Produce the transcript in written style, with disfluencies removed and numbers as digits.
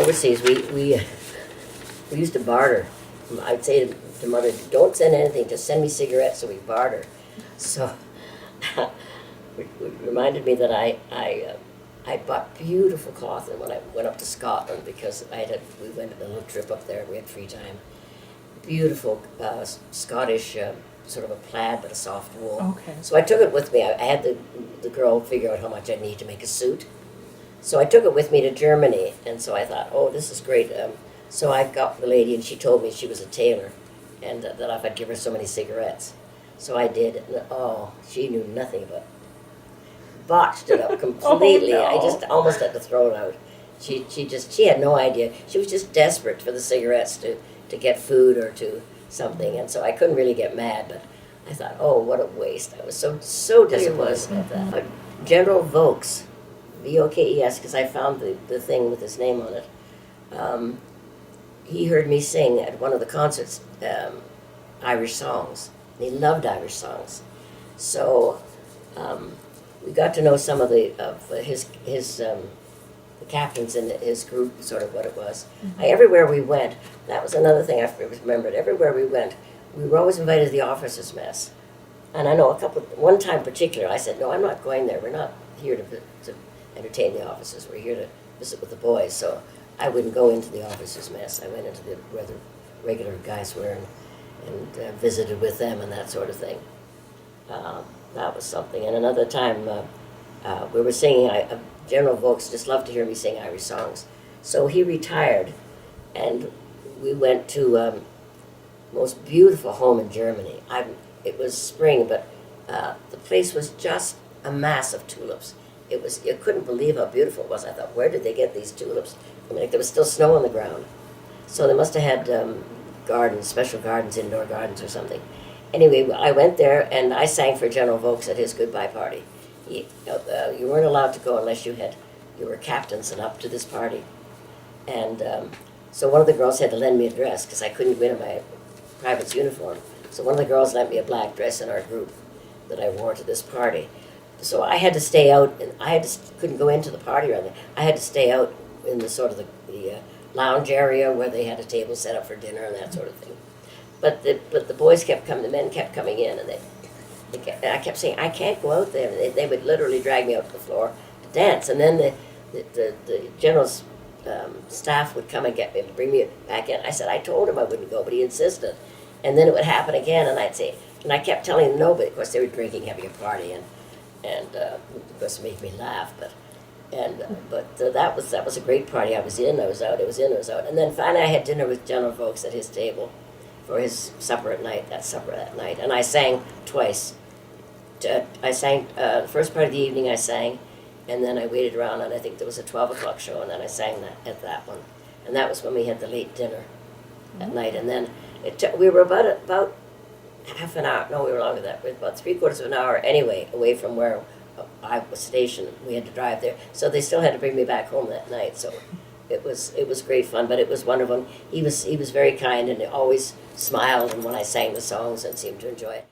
overseas, we used to barter. I'd say to Mother, don't send anything, just send me cigarettes, so we barter. So it reminded me that I bought beautiful cloth when I went up to Scotland, because we went on a little trip up there, we had free time. Beautiful Scottish sort of a plaid, but a soft wool. Okay. So I took it with me. I had the girl figure out how much I'd need to make a suit. So I took it with me to Germany, and so I thought, oh, this is great. So I got the lady, and she told me she was a tailor, and that if I'd give her so many cigarettes. So I did, and oh, she knew nothing about it. Botched it up completely. Oh, no. I just almost had to throw it out. She had no idea. She was just desperate for the cigarettes to get food or to something, and so I couldn't really get mad, but I thought, oh, what a waste. I was so disappointed at that. But General Vokes, V-O-K-E-S, because I found the thing with his name on it. He heard me sing at one of the concerts, Irish songs. And he loved Irish songs. So we got to know some of his the captains in his group, sort of what it was. Mm-hmm. Everywhere we went, that was another thing I remembered. Everywhere we went, we were always invited to the officers' mess. And I know one time in particular, I said, no, I'm not going there. We're not here to entertain the officers. We're here to visit with the boys. So I wouldn't go into the officers' mess. I went into where the regular guys were and visited with them and that sort of thing. That was something. And another time, we were singing, General Vokes just loved to hear me sing Irish songs. So he retired, and we went to most beautiful home in Germany. It was spring, but the place was just a mass of tulips. You couldn't believe how beautiful it was. I thought, where did they get these tulips? I mean, like, there was still snow on the ground. So they must have had gardens, special gardens, indoor gardens or something. Anyway, I went there, and I sang for General Vokes at his goodbye party. You weren't allowed to go unless you were captains and up to this party. And so one of the girls had to lend me a dress, because I couldn't go in my private's uniform. So one of the girls lent me a black dress in our group that I wore to this party. So I had to stay out, and couldn't go into the party or anything. I had to stay out in the sort of the lounge area where they had a table set up for dinner and that sort of thing. But the boys kept coming, the men kept coming in, and I kept saying, I can't go out there. They would literally drag me out to the floor to dance, and then the general's staff would come and get me and bring me back in. I said, I told him I wouldn't go, but he insisted. And then it would happen again, and I'd say, and I kept telling them no, but of course they were drinking, having a party, and of course it made me laugh. But that was a great party. I was in, I was out, I was in, I was out. And then finally I had dinner with General Vokes at his table for his supper at night, and I sang twice. I sang the first part of the evening I sang, and then I waited around, and I think there was a 12 o'clock show, and then I sang at that one. And that was when we had the late dinner at night. And then we were about half an hour, no, we were longer than that, we were about 3/4 of an hour anyway, away from where I was stationed. We had to drive there. So they still had to bring me back home that night. So it was great fun, but it was wonderful. He was very kind, and always smiled and when I sang the songs and seemed to enjoy it.